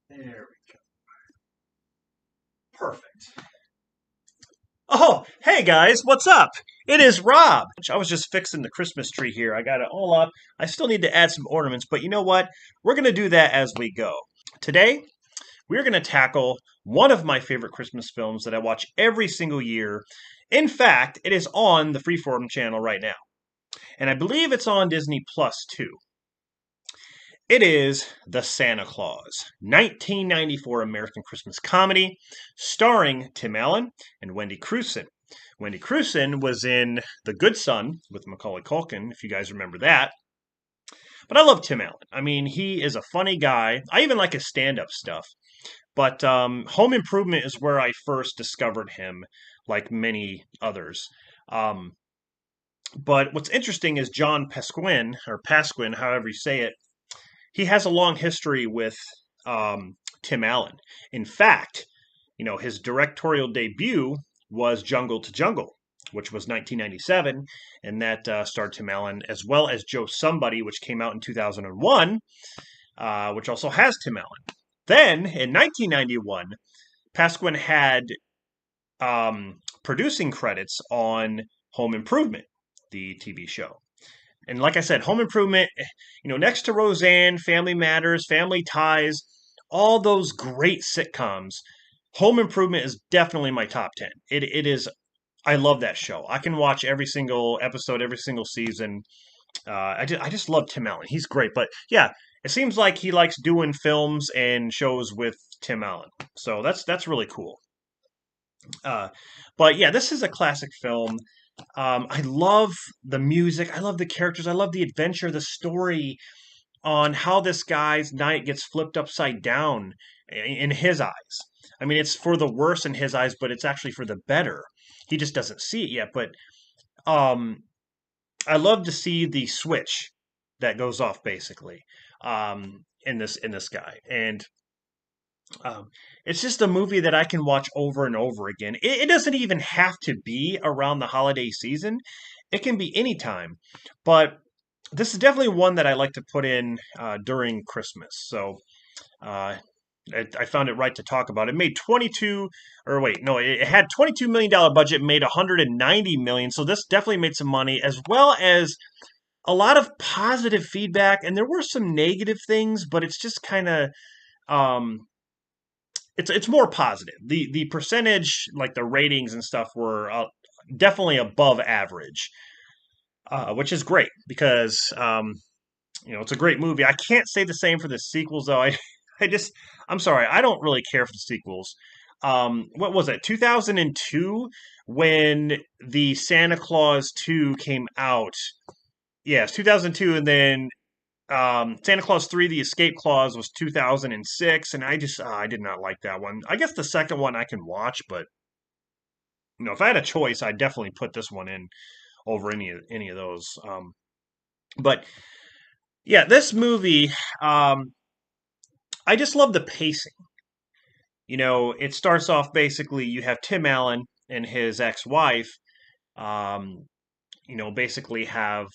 There we go. Perfect. Oh, hey guys, what's up? It is Rob. I was just fixing the Christmas tree here. I got it all up. I still need to add some ornaments, but you know what? We're going to do that as we go. Today, we're going to tackle one of my favorite Christmas films that I watch every single year. In fact, it is on the Freeform channel right now. And I believe it's on Disney Plus too. It is The Santa Claus, 1994 American Christmas comedy, starring Tim Allen and Wendy Crewson. Wendy Crewson was in The Good Son with Macaulay Culkin, if you guys remember that. But I love Tim Allen. I mean, he is a funny guy. I even like his stand-up stuff. But Home Improvement is where I first discovered him, like many others. Um, but what's interesting is John Pasquin, or Pasquin, however you say it, he has a long history with Tim Allen. In fact, his directorial debut was Jungle to Jungle, which was 1997, and that starred Tim Allen, as well as Joe Somebody, which came out in 2001, which also has Tim Allen. Then, in 1991, Pasquin had producing credits on Home Improvement, the TV show. And like I said, Home Improvement, next to Roseanne, Family Matters, Family Ties, all those great sitcoms, Home Improvement is definitely my top 10. It is, I love that show. I can watch every single episode, every single season. I just love Tim Allen. He's great. But yeah, it seems like he likes doing films and shows with Tim Allen. So that's really cool. Uh, but yeah, this is a classic film. I love the music. I love the characters. I love the adventure, the story on how this guy's night gets flipped upside down in his eyes. I mean, it's for the worse in his eyes, but it's actually for the better. He just doesn't see it yet. But um, I love to see the switch that goes off basically in this guy, and um, it's just a movie that I can watch over and over again. It doesn't even have to be around the holiday season. It can be anytime. But this is definitely one that I like to put in during Christmas. So uh, I found it right to talk about. It made 22, or wait, no, it had $22 million budget, made 190 million. So this definitely made some money, as well as a lot of positive feedback. And there were some negative things, but it's just kind of um, it's more positive. The percentage, like the ratings and stuff, were definitely above average, which is great because it's a great movie. I can't say the same for the sequels though. I just I'm sorry, I don't really care for the sequels. What was it? 2002 when the Santa Claus 2 came out. Yes, 2002, and then Santa Claus 3, The Escape Clause was 2006, and I did not like that one. I guess the second one I can watch, but if I had a choice, I'd definitely put this one in over any of those. But yeah, this movie, I just love the pacing. It starts off basically you have Tim Allen and his ex-wife, um, basically have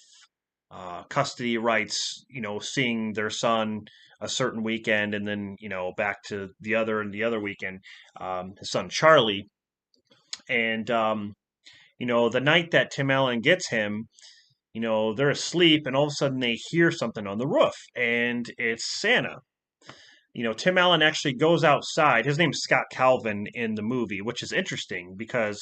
custody rights, seeing their son a certain weekend and then, back to the other weekend, his son Charlie. And, the night that Tim Allen gets him, they're asleep and all of a sudden they hear something on the roof and it's Santa. Tim Allen actually goes outside. His name's Scott Calvin in the movie, which is interesting because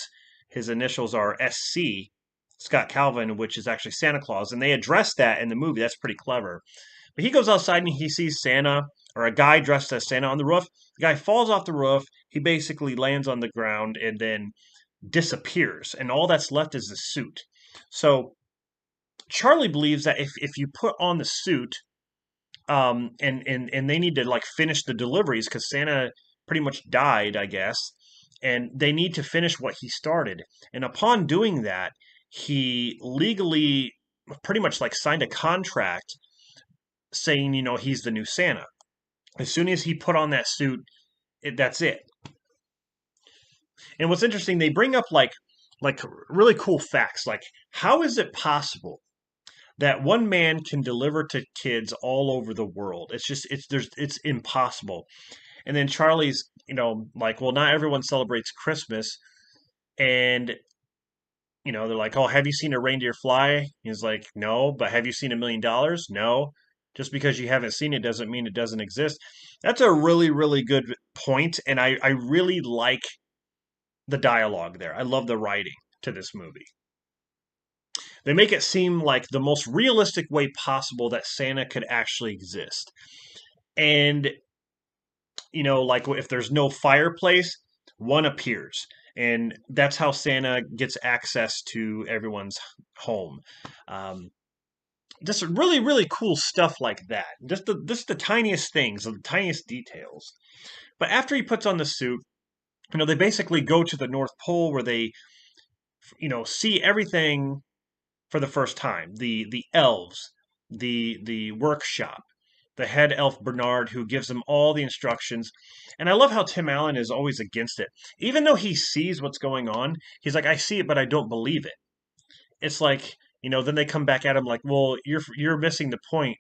his initials are SC, Scott Calvin, which is actually Santa Claus, and they address that in the movie. That's pretty clever. But he goes outside and he sees Santa, or a guy dressed as Santa on the roof. The guy falls off the roof. He basically lands on the ground and then disappears, and all that's left is the suit. So Charlie believes that if you put on the suit, and they need to like finish the deliveries because Santa pretty much died, I guess, and they need to finish what he started. And upon doing that, he legally pretty much like signed a contract saying, he's the new Santa. As soon as he put on that suit, that's it. And what's interesting, they bring up like really cool facts, like how is it possible that one man can deliver to kids all over the world. It's impossible. And then Charlie's, like, well, not everyone celebrates Christmas. And, they're like, oh, have you seen a reindeer fly? He's like, no, but have you seen $1 million? No. Just because you haven't seen it doesn't mean it doesn't exist. That's a really, really good point, and I really like the dialogue there. I love the writing to this movie. They make it seem like the most realistic way possible that Santa could actually exist. And, like if there's no fireplace, one appears. And that's how Santa gets access to everyone's home. Um, just really, really cool stuff like that. Just the tiniest things, the tiniest details. But after he puts on the suit, they basically go to the North Pole where they, see everything for the first time. The elves, the workshop, the head elf Bernard, who gives them all the instructions. And I love how Tim Allen is always against it. Even though he sees what's going on, he's like, I see it, but I don't believe it. It's like, then they come back at him like, well, you're missing the point.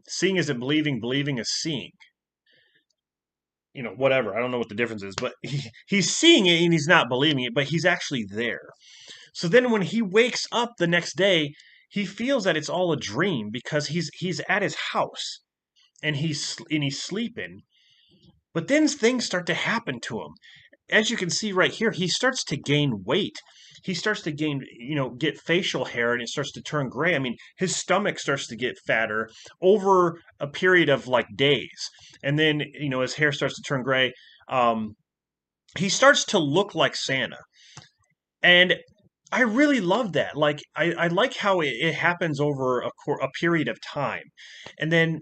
Seeing isn't believing, believing is seeing. Whatever. I don't know what the difference is, but he's seeing it and he's not believing it, but he's actually there. So then when he wakes up the next day, he feels that it's all a dream because he's at his house and he's sleeping. But then things start to happen to him. As you can see right here, he starts to gain weight. He starts to get facial hair and it starts to turn gray. I mean, his stomach starts to get fatter over a period of like days. And then, his hair starts to turn gray. He starts to look like Santa. And I really love that. Like, I like how it happens over a period of time. And then,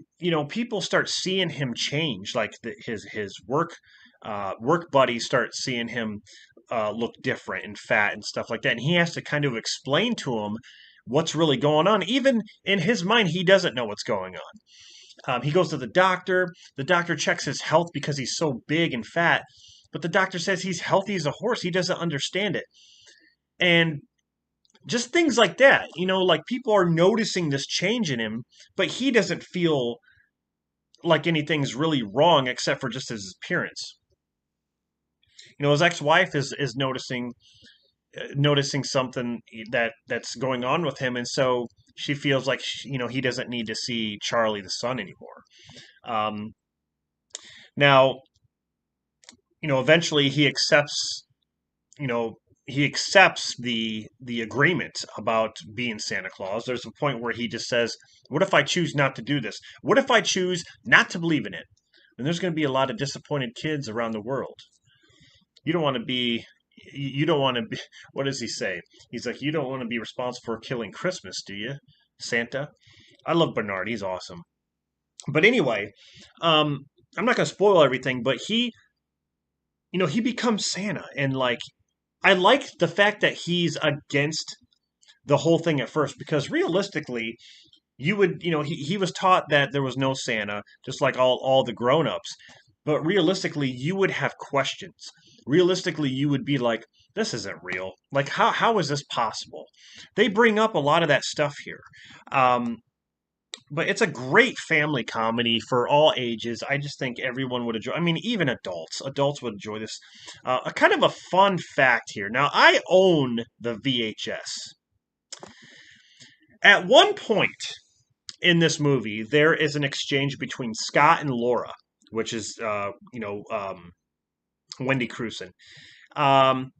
people start seeing him change. Like his work buddies start seeing him look different and fat and stuff like that. And he has to kind of explain to him what's really going on. Even in his mind, he doesn't know what's going on. He goes to the doctor. The doctor checks his health because he's so big and fat. But the doctor says he's healthy as a horse. He doesn't understand it. And just things like that, like people are noticing this change in him, but he doesn't feel like anything's really wrong except for just his appearance. His ex-wife is noticing something that's going on with him, and so she feels like he doesn't need to see Charlie the son anymore. Um, Now, eventually you know, he accepts the agreement about being Santa Claus. There's a point where he just says, "What if I choose not to do this? What if I choose not to believe in it?" And there's going to be a lot of disappointed kids around the world. You don't want to be. You don't want to be. What does he say? He's like, you don't want to be responsible for killing Christmas, do you, Santa? I love Bernard. He's awesome. But anyway, I'm not going to spoil everything. But he becomes Santa, and like I like the fact that he's against the whole thing at first because realistically, you would, he was taught that there was no Santa, just like all the grown-ups. But realistically, you would have questions. Realistically, you would be like, this isn't real. Like, how is this possible? They bring up a lot of that stuff here. Um, but it's a great family comedy for all ages. I just think everyone would enjoy. I mean, even adults would enjoy this. A kind of a fun fact here. Now, I own the VHS. At one point in this movie, there is an exchange between Scott and Laura, which is Wendy Crewson. Um,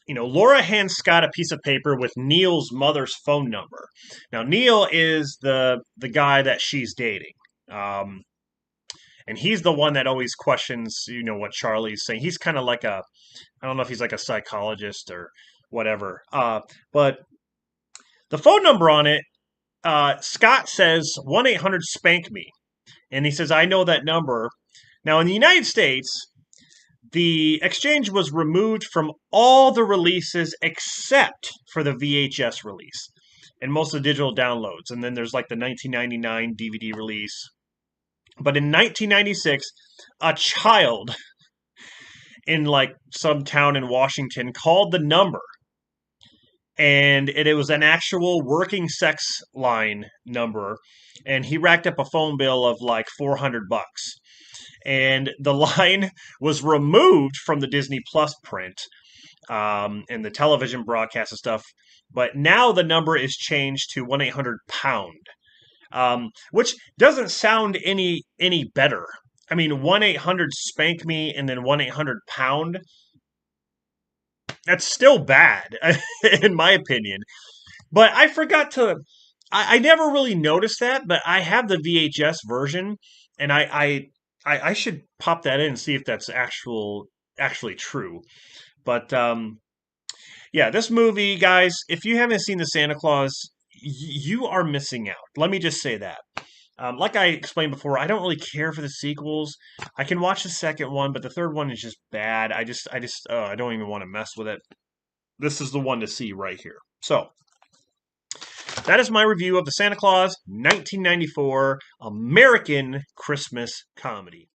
Laura hands Scott a piece of paper with Neil's mother's phone number. Now, Neil is the guy that she's dating. Um, and he's the one that always questions, what Charlie's saying. He's kind of like I don't know if he's like a psychologist or whatever. But the phone number on it, Scott says 1-800-SPANK-ME. And he says, I know that number. Now, in the United States, the exchange was removed from all the releases except for the VHS release and most of the digital downloads. And then there's like the 1999 DVD release. But in 1996, a child in like some town in Washington called the number and it was an actual working sex line number, and he racked up a phone bill of like $400. And the line was removed from the Disney Plus print and the television broadcast and stuff. But now the number is changed to 1-800-POUND, which doesn't sound any better. I mean, 1-800 spank me and then 1-800-POUND. That's still bad, in my opinion. But I forgot to. I never really noticed that, but I have the VHS version, and I should pop that in and see if that's actually true. But yeah, this movie, guys, if you haven't seen the Santa Claus, you are missing out. Let me just say that. Like I explained before, I don't really care for the sequels. I can watch the second one, but the third one is just bad. I don't even want to mess with it. This is the one to see right here. So that is my review of the Santa Claus 1994 American Christmas comedy.